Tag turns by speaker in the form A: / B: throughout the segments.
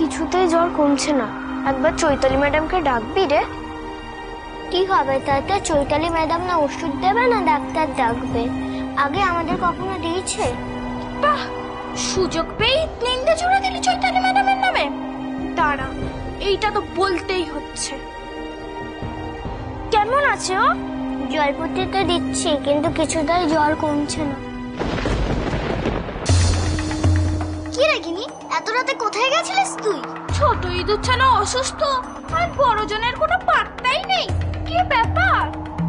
A: কিছুতেই জ্বর কমছে না। একবার চৈতালি ম্যাডামকে ডাকবি রে।
B: কি হবে তাতে? চৈতালি ম্যাডাম না ওষুধ দেবে না ডাক্তার ডাকবে? আগে আমাদের কখনো দিয়েছে?
A: বাহ, সুযোগ পেয়ে নিন্দে জোড়া দিলি চৈতালি ম্যাডামের নামে। দাঁড়া, এইটা তো বলতেই হচ্ছে। কেমন আছে ও?
B: জলপট্টি তো দিচ্ছি, কিন্তু কিছুতেই জ্বর কমছে না। কি রে গিনি, এত রাতে কোথায় গেছিলিস তুই?
A: ছোট ইঁদুর ছানা অসুস্থ, আর বড়জনের কোনো পাত্তাই নেই। কি ব্যাপার?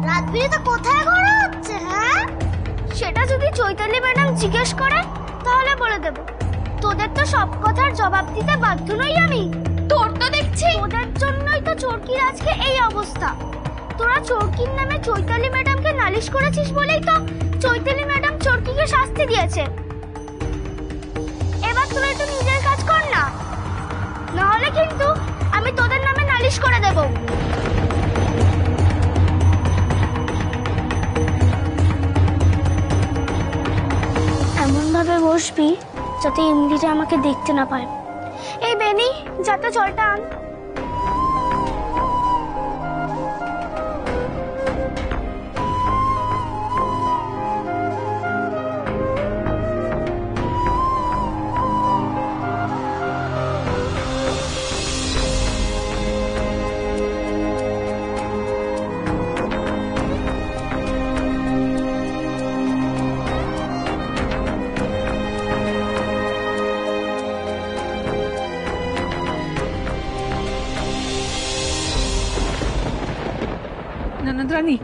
B: রাত বিরেতে কোথায় ঘোরা হচ্ছে? হ্যাঁ,
A: সেটা যদি চৈতালি ম্যাডাম জিজ্ঞেস করে তাহলে বলে দেব। তোদের তো সব কথার জবাব দিতে বাধ্য নই আমি। তোর তো দেখছি তোদের জন্যই তো চরকির আজকে এই অবস্থা। তোরা চরকির নামে চৈতালি ম্যাডামকে নালিশ করেছিস বলেই তো চৈতালি ম্যাডাম চরকিকে শাস্তি দিয়েছে। এবার তোরা একটু নিজের কাজ কর না, নাহলে কিন্তু আমি তোদের নামে নালিশ করে দেব। এমন ভাবে বসবি যাতে ইমলিটা আমাকে দেখতে না পায়। এই বেনি, যাতে জলটা আন।
C: रानी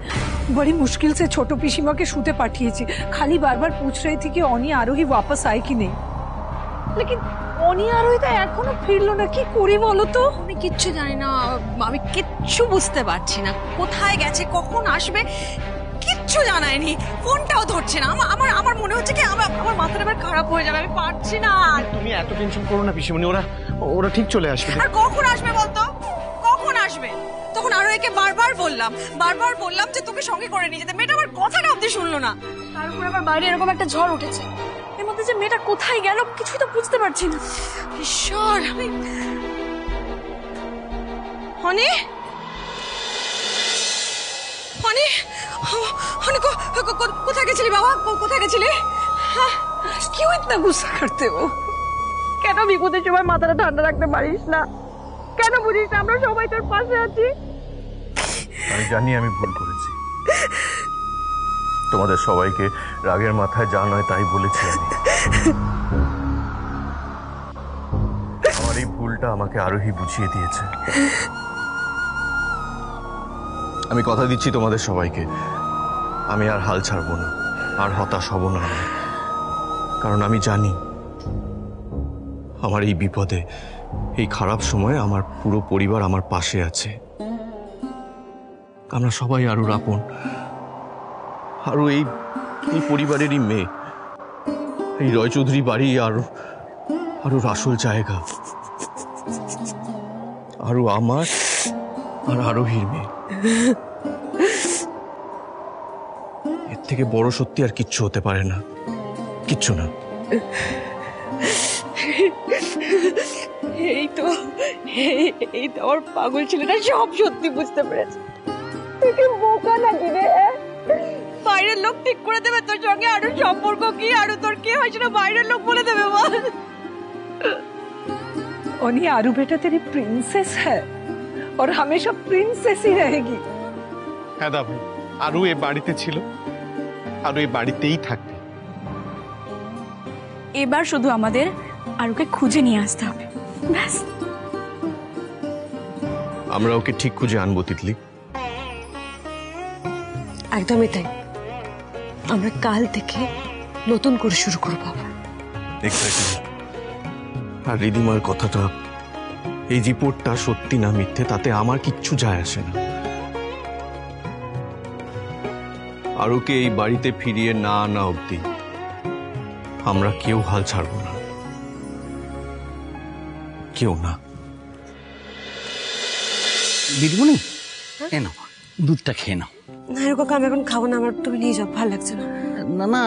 C: बड़ी मुश्किल से छोटो पिसीमा के शूते पाठिয়েছি। खाली बार-बार पूछ रही थी कि অনি আরোহী वापस आए कि नहीं, लेकिन অনি আরোহী তো এখনো ফিরলো না। কি করি বলো তো?
D: আমি কিচ্ছু জানি না, আমি কিচ্ছু বুঝতে পারছি না। কোথায় গেছে, কখন আসবে, কিচ্ছু জানায়নি। ফোনটাও ধরছে না। আমার আমার মনে হচ্ছে কি আমার মাথাটা এবার খারাপ হয়ে যাবে। আমি পারছি না।
E: তুমি এত টেনশন করো না পিসিমণি, ওরা ঠিক চলে আসবে।
D: আর কখন আসবে বলতো? কখন আসবে? তখন আরোহীকে বারবার বললাম যে তোকে সঙ্গে করে নিয়ে যেতে। মেয়েটা আমার কথাটা অবধি শুনলো না।
A: তার উপর আবার বাইরে এরকম একটা ঝড় উঠেছে। এর মধ্যে যে মেয়েটা কোথায় গেল কিছুই তো বুঝতে পারছি না।
D: ঈশ্বর, হনি হনি হনি কোথায় গেছিলি বাবা? কোথায় গেছিলি?
C: क्यों इतना गुस्सा करते हो?
A: কেন বিপদের সময় মাথাটা ঠান্ডা রাখতে পারিস না? কেন বুঝিস না আমরা সবাই তোর পাশে আছি?
E: আমি জানি আমি ভুল করেছি, তোমাদের সবাইকে রাগের মাথায় যা নয় তাই বলেছি আমি। আমার এই ভুলটা আমাকে আরোহী বুঝিয়ে দিয়েছে। আমি কথা দিচ্ছি তোমাদের সবাইকে, আমি আর হাল ছাড়বো না, আর হতাশ হব না আমি। কারণ আমি জানি আমার এই বিপদে, এই খারাপ সময়ে আমার পুরো পরিবার আমার পাশে আছে। আমরা সবাই আরুর আপন, আরু এই পরিবারেরই মেয়ে। এই রয় চৌধুরী বাড়ি আরুর আসল জায়গা। আরু আমার আর আরোহীর মেয়ে। এর থেকে বড় সত্যি আর কিচ্ছু হতে পারে না, কিচ্ছু না।
D: এই তো আমার পাগল ছেলেটা সব সত্যি বুঝতে পেরেছে। বোকা নাকি রে? বাইরের লোক ঠিক করে দেবে তোর সঙ্গে আরো সম্পর্ক কি, আরো তোর কে হয় সেটা বাইরের লোক বলে দেবে। বল,
C: অনি আরু बेटा तेरी प्रिंसेस है और हमेशा प्रिंसेस ही रहेगी।
E: হ্যাঁ দা ভাই, আরু এই বাড়িতে ছিল, আরু এই বাড়িতেই থাকবে।
A: এবার শুধু আমাদের আরুকে খুঁজে নিয়ে আসতে হবে, ব্যাস।
E: আমরা ওকে ঠিক খুঁজে আনবো তিতলি।
D: একদমই তাই। আমরা কাল থেকে নতুন করে শুরু করবো আবার।
E: আর রিদিমার কথাটা, এই রিপোর্টটা সত্যি না মিথ্যে তাতে আমার কিচ্ছু যায় আসে না। আরুকে এই বাড়িতে ফিরিয়ে না আনা অবধি আমরা কেউ হাল ছাড়বো না, কেউ না।
F: দিদিমণি, এ নাও দুধটা খেয়ে নাও।
D: না কাকা, আমি এখন খাবো না, আমার তুমি নিয়ে যাও, ভালো লাগছে না।
F: না না,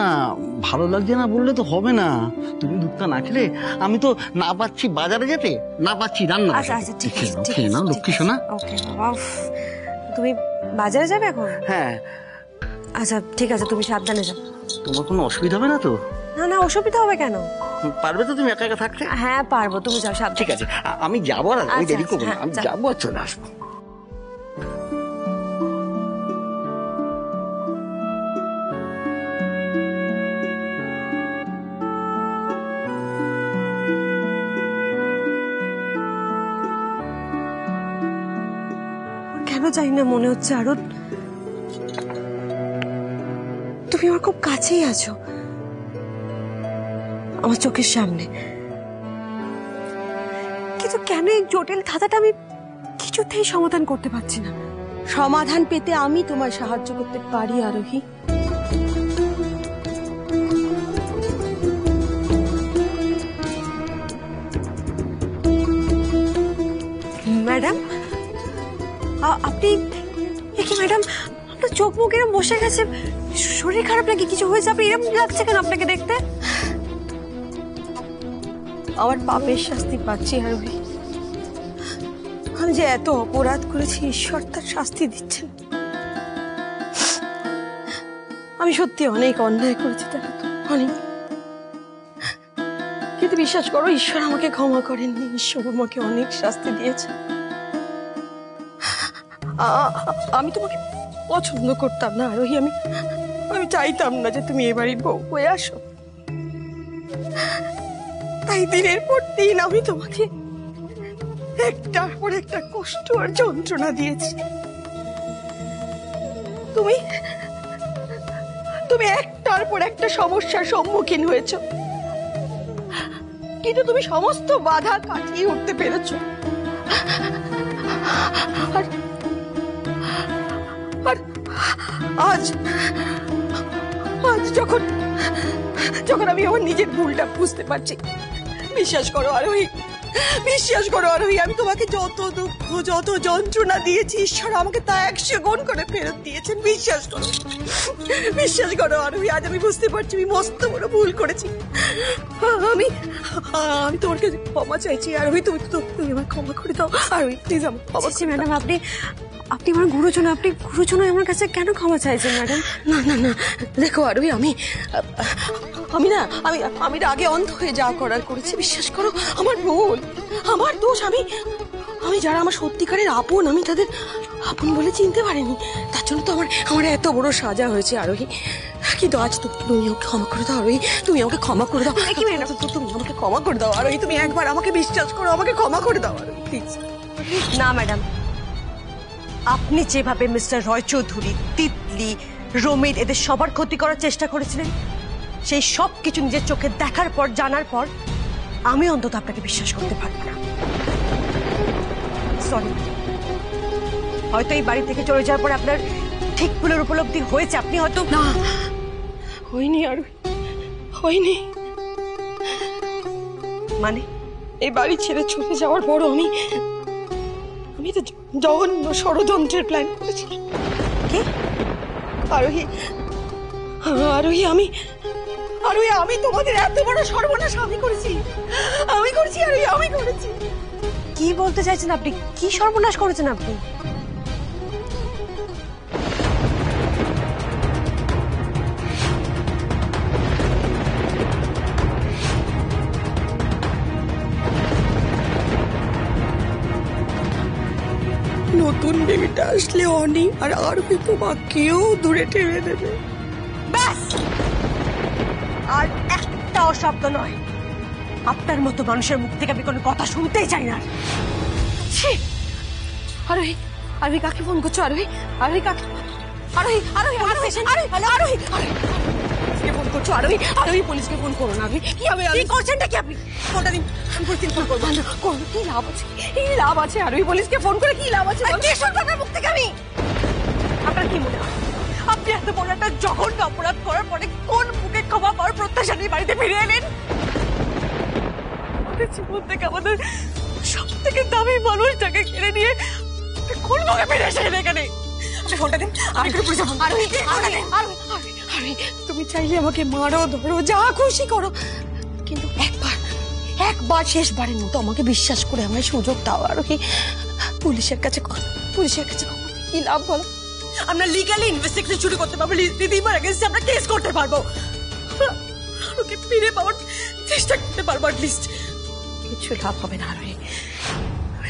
F: ভালো লাগছে না বললে তো হবে না। তুমি দুধটা না খেলে আমি তো না পাচ্ছি বাজারে যেতে, না পাচ্ছি রান্না।
D: আচ্ছা আচ্ছা ঠিক আছে, ঠিক
F: খেয়ে নাও
D: আছে,
F: লক্ষ্মী সোনা।
D: ওকে বাবা। উফ, তুমি বাজারে যাবে এখন?
F: হ্যাঁ।
D: আচ্ছা ঠিক আছে, তুমি সাবধানে যাও।
F: তোমার কোনো অসুবিধা হবে না তো?
D: না না, অসুবিধা হবে কেন?
F: পারবে তো তুমি একা একা থাকতে?
D: হ্যাঁ পারবো, তুমি যাও সাবধানে।
F: ঠিক আছে, আমি যাবো আর আমি
D: আচ্ছা,
F: দেরি করবো না,
D: হ্যাঁ,
F: আমি
D: যাও।
F: যাবো আর চলে আসবো।
D: কেন জানি না মনে হচ্ছে আরো তুমি আমার খুব কাছেই আছো, আমার চোখের সামনে। কিন্তু কেন এই জটিল ধাঁধাটা আমি কিছুতেই সমাধান করতে পারছি না। সমাধান পেতে আমি তোমায় সাহায্য করতে পারি আরোহী। ম্যাডাম, আপনি কি ম্যাডাম, আপনার চোখ মুখ এরম বসে গেছে, শরীর খারাপ নাকি, কিছু হয়েছে? আপনি এরম লাগছে কেন আপনাকে দেখতে? আমার পাপের শাস্তি পাচ্ছি আরোহী। আমি যে এত অপরাধ করেছি, ঈশ্বর তার শাস্তি দিচ্ছেন। আমি সত্যি অনেক অন্যায় করেছি, তাহলে তো অনেক। কিন্তু বিশ্বাস করো, ঈশ্বর আমাকে ক্ষমা করেননি, ঈশ্বর আমাকে অনেক শাস্তি দিয়েছে। আমি তোমাকে পছন্দ করতাম না আরোহী, আমি চাইতাম না যে তুমি এ বাড়ির বউ হয়ে আসো। তাই দিনের পর দিন আমি তোমাকে একটার পর একটা কষ্ট আর যন্ত্রণা দিয়েছি। তুমি একটার পর একটা সমস্যার সম্মুখীন হয়েছো, কিন্তু তুমি সমস্ত বাধা কাটিয়ে উঠতে পেরেছো। আর আজ যখন আমি আমার নিজের ভুলটা বুঝতে পারছি, বিশ্বাস করো আরোহী, আমি তোমাকে যত দুঃখ যত যন্ত্রণা দিয়েছি, ঈশ্বর আমাকে তা 100 গুণ করে ফেরত দিয়েছেন। বিশ্বাস করো আরোহী, আজ আমি বুঝতে পারছি আমি মস্ত বড় ভুল করেছি। আমি তোমার কাছে ক্ষমা চাইছি আরোহী, তুমি আমার ক্ষমা করে দাও আরোহী, প্লিজ। ম্যাডাম, আপনি আমার গুরুজন, আপনি গুরুজন আমার কাছে কেন ক্ষমা চাইছেন ম্যাডাম? না দেখো আরোহী, আমি আগে অন্ধ হয়ে যা করার করেছি। বিশ্বাস করো, আমার ভুল, আমার দোষ। আমি যারা আমার সত্যিকারের আপন, আমি তাদের আপন বলে চিনতে পারিনি। তার জন্য তো আমার এত বড় সাজা হয়েছে আরোহী। কিন্তু আজ তুমি আমাকে ক্ষমা করে দাও আরোহী, তুমি আমাকে ক্ষমা করে দাও। তুমি আমাকে ক্ষমা করে দাও আরোহী, তুমি একবার আমাকে বিশ্বাস করো, আমাকে ক্ষমা করে দাও আরোহী, প্লিজ। না ম্যাডাম, আপনি যেভাবে মিস্টার রয় চৌধুরী, তিতলি, রমিত এদের সবার ক্ষতি করার চেষ্টা করেছিলেন, সেই সব কিছু নিজের চোখে দেখার পর, জানার পর আমি অন্তত আপনাকে বিশ্বাস করতে পারব না। সরি, হয়তো এই বাড়ি থেকে চলে যাওয়ার পর আপনার ঠিক ভুলের উপলব্ধি হয়েছে। আপনি হয়তো না, হয়নি আর হয়নি। মানে এই বাড়ি ছেড়ে চলে যাওয়ার পরও আমি তো জঘন্য ষড়যন্ত্রের প্ল্যান করেছিলাম। কি আরোহী, আমি তোমাদের এত বড় সর্বনাশ আমি করেছি আরোহী, আমি করেছি। কি বলতে চাইছেন আপনি? কি সর্বনাশ করেছেন আপনি? নতুন বেবিটা আসলে অনি আর আরোহী তোমাকেও দূরে ঠেলে দেবে। ব্যাস, আর একটাও শব্দ নয়। আপনার মতো মানুষের মুখ থেকে আমি কোনো কথা শুনতেই চাই না। আরোহী কাকে ফোন করছো? আরোহী কাকে? আরোহী ফোন করছো? আরোহী পুলিশকে ফোন করো না। কি করছেনটা কি আপনি? ফোনটা দিন, আমি পুলিশকে ফোন করবো। কি লাভ আছে? আরোহী পুলিশকে ফোন করে কি লাভ আছে? আপনার মুখ থেকে আমি, আপনার কি মনে হয় আপনি এত বড় একটা জঘন্য অপরাধ করার পরে কোন মুখে ক্ষমা পাওয়ার প্রত্যাশা নিয়ে বাড়িতে ফিরে এলেন? আমাদের জীবন থেকে আমাদের সব থেকে দামি মানুষটাকে কেড়ে নিয়ে কোন মুখে ফিরে এসেছেন এখানে? আপনি ফোনটা দিন, আমি করে পুলিশে ফোন। আরে তুমি চাইলে আমাকে মারো ধরো যা খুশি করো, কিন্তু একবার শেষবারের মতো আমাকে বিশ্বাস করে আমায় সুযোগ দাও। আর কি পুলিশের কাছে কি লাভ বলো? আমরা লিগালি ইনভেস্টিগেশন শুরু করতে পারবো, রিধিমার এগেইনস্টে আমরা কেস করতে পারবো, ওকে ফিরে পাওয়ার চেষ্টা করতে পারবো। অ্যাটলিস্ট কিছু লাভ হবে না। আর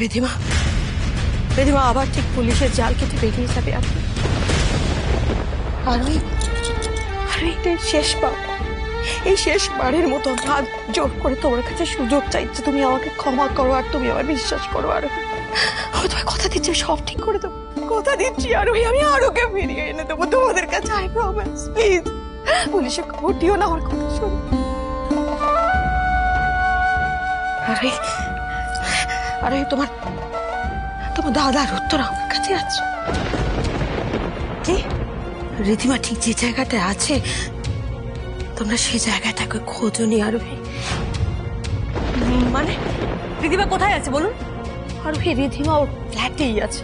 D: রিধিমা আবার ঠিক পুলিশের জাল কেটে বেরিয়ে যাবে। আর এটাই শেষবার, এই শেষবারের মতো হাত জোর করে তোমার কাছে সুযোগ চাইছে, তুমি আমাকে ক্ষমা করো আর তুমি আমায় বিশ্বাস করো। আর আমি তোমায় কথা দিচ্ছি সব ঠিক করে দেবো, কথা দিচ্ছি। আর আমি আরোকে ফিরিয়ে এনে দেবো তোমাদের কাছে, আই প্রমিস। প্লিজ পুলিশের খবর দিও না, আমার কথা শোনো। আরে তোমার দাদার উত্তর আমার কাছে আছে। কি রিধিমা ঠিক যে জায়গাটা আছে তোমরা সেই জায়গাটাকে খোঁজনি? আর মানে রিধিমা কোথায় আছে বলুন? আর রিধিমা ওর ফ্ল্যাটেই আছে।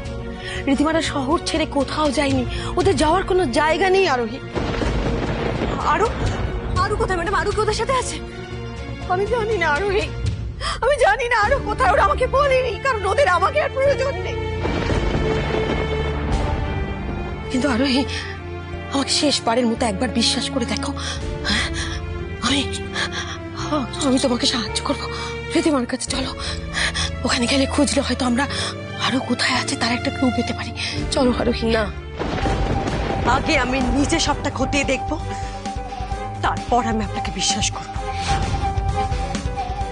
D: রিধিমারা শহর ছেড়ে কোথাও যায়নি, ওদের যাওয়ার কোনো জায়গা নেই। আরো কোথায় ম্যাডাম? আরো কি ওদের সাথে আছে? আমি জানি না। আমি জানি না আরো কোথায়, ওরা আমাকে বলেনি, কারণ ওদের আমাকে আর প্রয়োজন নেই। কিন্তু আমাকে শেষবারের মতো একবার বিশ্বাস করে দেখো, আমি তোমাকে সাহায্য করবো। রিধিমার কাছে চলো, ওখানে গেলে খুঁজলে হয়তো আমরা আরো কোথায় আছে তার একটা ক্লু পেতে পারি। চলো আরোহী। না, আগে আমি নিজে সবটা খতিয়ে দেখবো, তারপর আমি আপনাকে বিশ্বাস করব।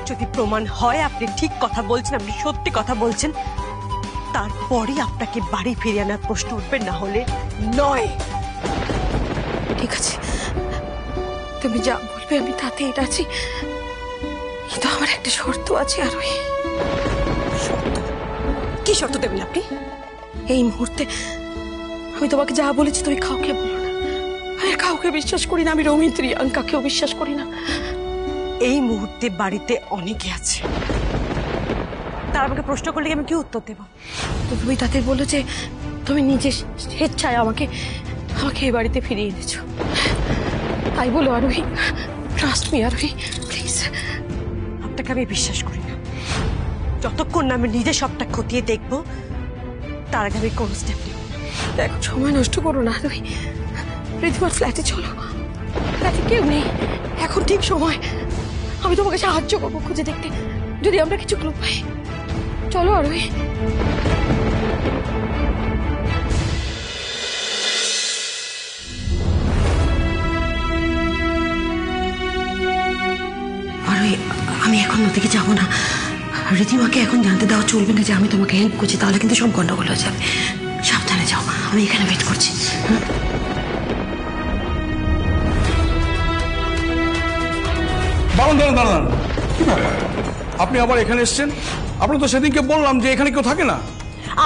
D: যদি প্রমাণ হয় আপনি ঠিক কথা বলছেন, আপনি সত্যি কথা বলছেন, তারপরই আপনাকে বাড়ি ফিরিয়ে আনার প্রশ্ন উঠবে, না হলে নয়। ঠিক আছে, তুমি যা বলবে আমি তাতেই রাজি, কিন্তু আমার একটা শর্ত আছে। আর শর্ত? কি শর্ত দেবেন আপনি? এই মুহূর্তে আমি তোমাকে যা বলেছি তুমি কাউকে বলো না। আমি কাউকে বিশ্বাস করি না, আমি রমিত রিয়াঙ্কাকেও বিশ্বাস করি না। এই মুহূর্তে বাড়িতে অনেকে আছে, তারা আমাকে প্রশ্ন করলে আমি কি উত্তর দেব? তো তুমি তাদের বললো যে তুমি নিজে স্বেচ্ছায় আমাকে এই বাড়িতে ফিরিয়ে এনেছো, তাই বলো আরোহী। ট্রাস্ট মি আরোহী, প্লিজ। আপনাকে আমি বিশ্বাস করি না, যতক্ষণ না আমি নিজে সবটা খতিয়ে দেখবো তার আগে আমি কোন স্টেপ নেব। দেখো সময় নষ্ট করো না আরোহী, রিধিমার ফ্ল্যাটে চলো। ফ্ল্যাটে কেউ নেই, এখন ঠিক সময়। আমি তোমাকে সাহায্য করবো খুঁজে দেখতে, যদি আমরা কিছু ক্লু পাই। চলো আরোহী। আমি এখন ওদিকে যাবো না, রিধিমাকে এখন জানতে দেওয়া চলবে না যে আমি তোমাকে হেল্প করছি, তাহলে কিন্তু সব গন্ডগোল হয়ে যাবে। সাবধানে যাও, আমি এখানে ওয়েট করছি।
G: দাঁড়ান, কি ব্যাপার? আপনি আবার এখানে এসেছেন? আপনি তো সেদিনকে বললাম যে এখানে কেউ থাকে না।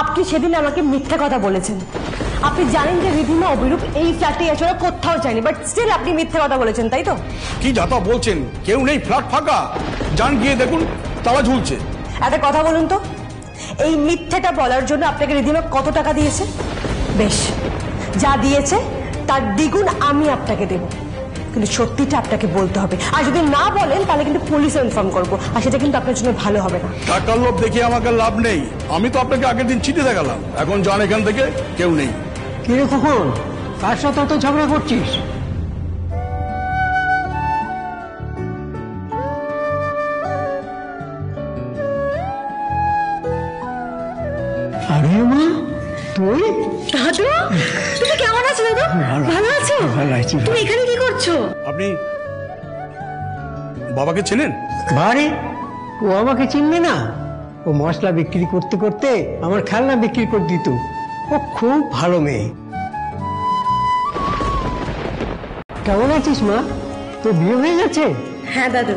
H: আপনি সেদিন আমাকে মিথ্যা কথা বলেছেন। আপনি জানেন যে রিধিমা অবিরূপ এই ফ্ল্যাটে এছাড়া কোথাও যায়নি, বাট স্টিল আপনি মিথ্যা কথা বলেছেন, তাই তো?
G: কি যাতা বলছেন? কেউ নেই, ফ্ল্যাট ফাঁকা। যান গিয়ে দেখুন, তালা ঝুলছে।
H: একটা কথা বলুন তো, এই মিথ্যাটা বলার জন্য আপনাকে রিধিমা কত টাকা দিয়েছে? বেশ, যা দিয়েছে তার দ্বিগুণ আমি আপনাকে দেব, কিন্তু সত্যিটা আপনাকে বলতে হবে। আর যদি না বলেন তাহলে কিন্তু পুলিশে ইনফর্ম করবো, আর সেটা কিন্তু আপনার জন্য ভালো হবে না।
G: টাকার লোভ দেখিয়ে আমাকে লাভ নেই। আমি তো আপনাকে আগের দিন চিঠি দেখালাম। এখন যান এখান থেকে, কেউ নেই।
I: কিরে কখন কার সাথে অত ঝগড়া করছিস? আরে মা, তুই?
H: দাদু, তুমি কেমন আছো দাদু? ভালো আছো?
I: ভালো আছি।
H: তুমি এখানে কি করছো?
G: আপনি বাবাকে চেনেন?
I: বাড়ি ও আমাকে চিনবে না? ও মশলা বিক্রি করতে করতে আমার খেলনা বিক্রি করে দিত। ও খুব ভালো মেয়ে। কেমন আছিস মা? তোর বিয়ে হয়ে গেছে?
H: হ্যাঁ দাদু।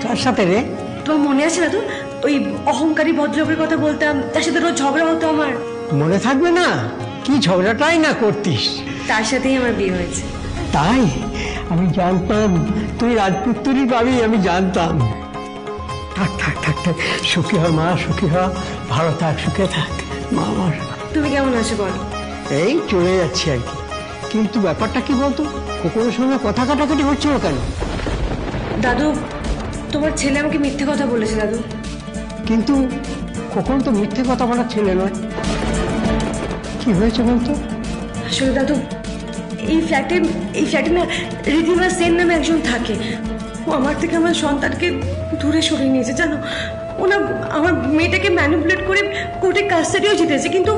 I: কার সাথে রে?
H: তোমার মনে আছে দাদু ওই অহংকারী ভদ্রলোকের কথা বলতাম, তার সাথে রোজ ঝগড়া হতো আমার?
I: মনে থাকবে না? কি ঝগড়াটাই না করতিস।
H: তার সাথেই আমার বিয়ে হয়েছে।
I: তাই আমি জানতাম তুই রাজপুত্রই পাবি, আমি জানতাম। থাক থাক থাক থাক, সুখী হ মা, সুখী হ, ভালো থাক, সুখে থাক মা আমার।
H: তুমি কেমন আছো বল?
I: এই চলে যাচ্ছি আর কি। কিন্তু ব্যাপারটা কি বলতো, খোকনের সঙ্গে কথা কাটাকাটি হচ্ছিল কেন?
H: দাদু, তোমার ছেলে আমাকে মিথ্যে কথা বলেছে দাদু।
I: কিন্তু খোকন তো মিথ্যে কথা বলার ছেলে নয়। কি হয়েছে বলতো?
H: আসলে দাদু, এই ফ্ল্যাটে না রিধিমা সেন নামে একজন থাকে। ও আমার থেকে আমার সন্তানকে দূরে সরিয়ে নিয়েছে জানো। ও না আমার মেয়েটাকে ম্যানিপুলেট করে কোর্টে কাস্টাডিও জিতেছে, কিন্তু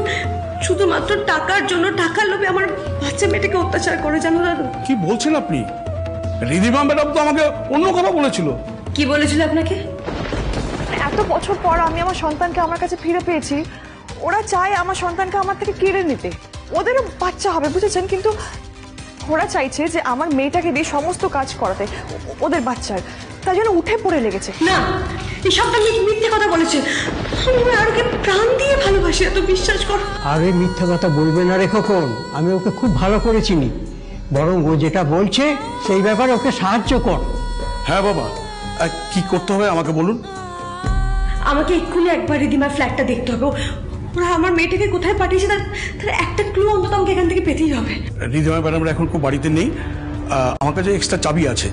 H: শুধুমাত্র টাকার জন্য, টাকার লোভে আমার বাচ্চা মেয়েটাকে অত্যাচার করে জানো দাদু।
G: কি বলছেন আপনি? রিধিমা ম্যাডাম তো আমাকে অন্য কথা বলেছিল।
H: কি বলেছিল আপনাকে?
D: এত বছর পর আমি আমার সন্তানকে আমার কাছে ফিরে পেয়েছি, ওরা চায় আমার সন্তানকে আমার থেকে কেড়ে নিতে। ওদেরও বাচ্চা হবে বুঝেছেন, কিন্তু ওরা চাইছে যে আমার মেয়েটাকে দিয়ে সমস্ত কাজ করাতে ওদের বাচ্চার। তাই জন্য উঠে পড়ে লেগেছে।
H: না, এই সবটা মিথ্যে কথা বলেছে। আমি আরোকে প্রাণ দিয়ে ভালোবাসি, এত বিশ্বাস করো।
I: আরে মিথ্যে কথা বলবে না রে খোকন, আমি ওকে খুব ভালো করে চিনি। বরং ও যেটা বলছে সেই ব্যাপারে ওকে সাহায্য কর।
G: হ্যাঁ বাবা, কি করতে হবে আমাকে বলুন।
H: আমাকে এক্ষুনি একবার রিধিমার ফ্ল্যাটটা দেখতে হবে। ওরা আমার মেয়েটাকে কোথায় পাঠিয়েছে তার একটা ক্লু অন্তত আমাকে এখান থেকে পেতেই হবে।
G: রিধিমা ম্যাডামরা এখন খুব বাড়িতে নেই, আমার কাছে এক্সট্রা চাবি আছে।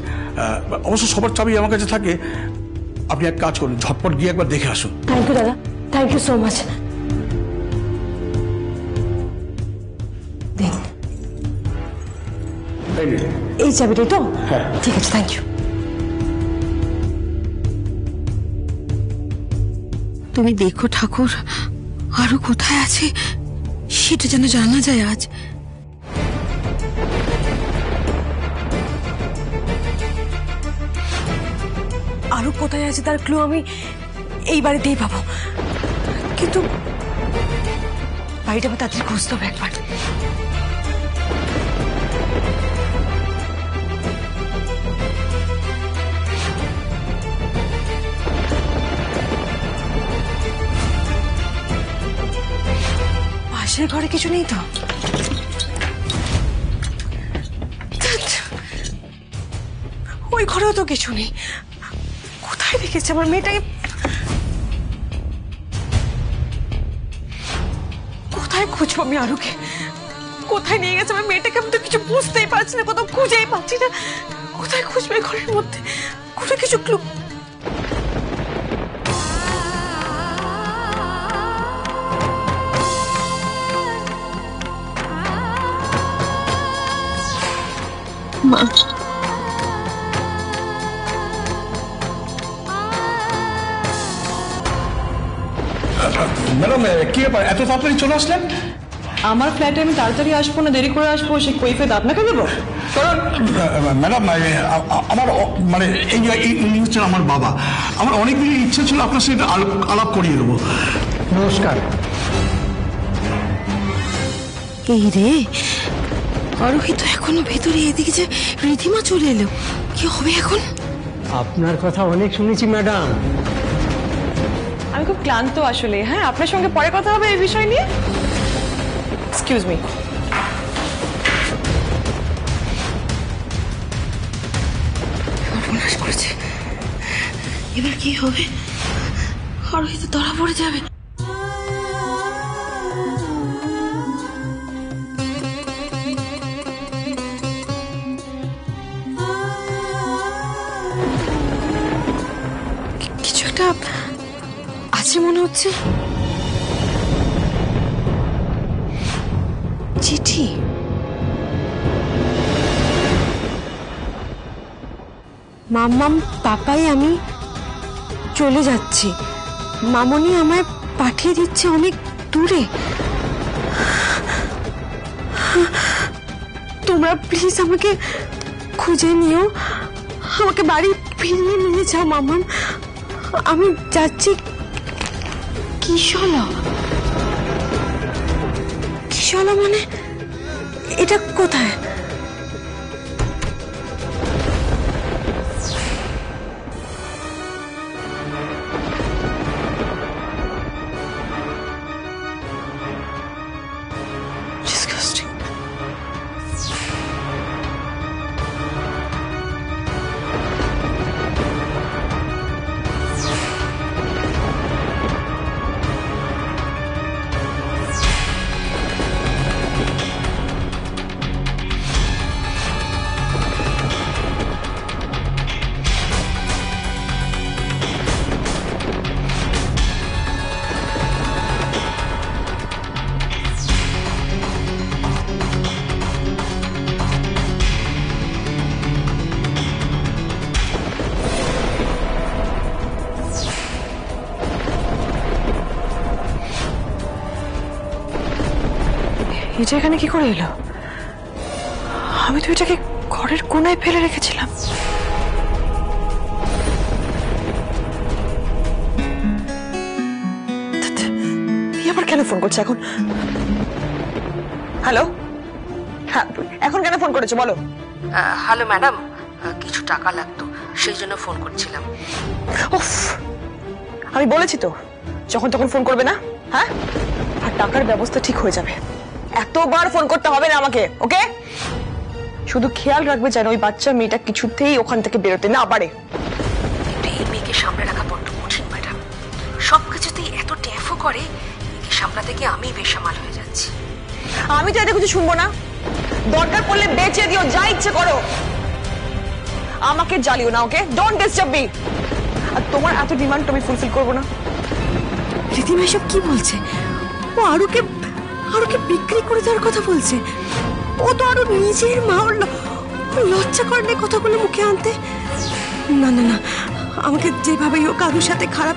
G: অবশ্য সবার চাবি আমার কাছে থাকে। আপনি এক কাজ করুন, ঝটপট গিয়ে একবার দেখে আসুন।
H: থ্যাংক ইউ দাদা, থ্যাংক ইউ সো মাচ। এই চাবিটাই তো?
G: হ্যাঁ।
H: ঠিক আছে, থ্যাংক ইউ।
J: তুমি দেখো ঠাকুর, আরো কোথায় আছে সেটা যেন জানা যায় আজ।
H: আরো কোথায় আছে তার ক্লু আমি এই বাড়িতেই পাবো, কিন্তু বাড়িটা আমার তাড়াতাড়ি খুঁজতে হবে একবার। পাশের ঘরে কিছু নেই তো? ওই ঘরেও তো কিছু নেই। কোথায় রেখেছে আমার মেয়েটাকে? কোথায় খুঁজবো আমি আরুকে? কোথায় নিয়ে গেছে আমার মেয়েটাকে? আমি তো কিছু বুঝতেই পারছি না, কোথাও খুঁজেই পাচ্ছি না। কোথায় খুঁজবে ঘরের মধ্যে? কোনো কিছু ক্লু?
J: মা,
G: ম্যাডাম, কি ব্যাপার এত তাড়াতাড়ি চলে আসলেন?
D: আমার ফ্ল্যাটে আমি তাড়াতাড়ি আসবো না দেরি করে আসবো সে কৈফিয়ত আপনাকে দেবো?
G: ম্যাডাম, আমার মানে এই হচ্ছেন আমার বাবা। আমার অনেকগুলি ইচ্ছে ছিল আপনার সাথে আলাপ করিয়ে দেবো।
I: নমস্কার।
J: এই রে, আরোহী তো এখনো ভেতরে, এদিকে যে রিধিমা চলে এলো, কি হবে এখন?
I: আপনার কথা অনেক শুনেছি ম্যাডাম।
D: আমি খুব ক্লান্ত আসলে। হ্যাঁ, আপনার সঙ্গে পরে কথা হবে এই বিষয় নিয়ে। Excuse me.
J: সর্বনাশ করেছে, এবার কি হবে? আরোহী তো ধরা পড়ে যাবে। কিছু একটা আছে মনে হচ্ছে। চিঠি।
H: মাম্মাম, পাপাই আমি চলে যাচ্ছি। মামনি আমায় পাঠিয়ে দিচ্ছে অনেক দূরে। তোমরা প্লিজ আমাকে খুঁজে নিও, আমাকে বাড়ি ফিরিয়ে নিয়ে যাও মাম্মাম। আমি যাচ্ছি। কিশলা? কিশলা মানে এটা কোথায়?
J: Disgusting. এটা এখানে কি করে এলো? আমি তো এটাকে ঘরের কোনায় ফেলে রেখেছিলাম। আবার কেন ফোন করছে এখন? হ্যালো, হ্যাঁ এখন কেন ফোন করেছো বলো?
K: হ্যালো ম্যাডাম, কিছু টাকা লাগতো, সেই জন্য ফোন করছিলাম।
J: উফ, আমি বলেছি তো যখন তখন ফোন করবে না, হ্যাঁ? আর টাকার ব্যবস্থা ঠিক হয়ে যাবে। এতবার ফোন করতে হবে না আমাকে, ওকে? শুধু খেয়াল রাখবে যেন ওই বাচ্চা মেয়েটা কিছুতেই ওখান থেকে বেরোতে না পারে।
K: এই মেয়েকে সামনে রাখা বড্ড কঠিন ম্যাডাম, সবকিছুতেই এত ট্যাফও করে, একে সামলাতে গিয়ে আমি বেসামাল হয়ে যাচ্ছি।
J: আমি তো এতে কিছু শুনবো না, দরকার পড়লে বেচে দিও, যা ইচ্ছে করো, আমাকে জ্বালিও না, ওকে? Don't disturb me. আর তোমার এত ডিমান্ড আমি ফুলফিল করবো না। রীতিমা এসব কি বলছে? ও আরুকে বিক্রি করে দেওয়ার কথা বলছে। ও তো আরো নিজের মা, ওর লজ্জা করে কথাগুলো মুখে আনতে। না না না, আমাকে যেভাবে ও কারুর সাথে খারাপ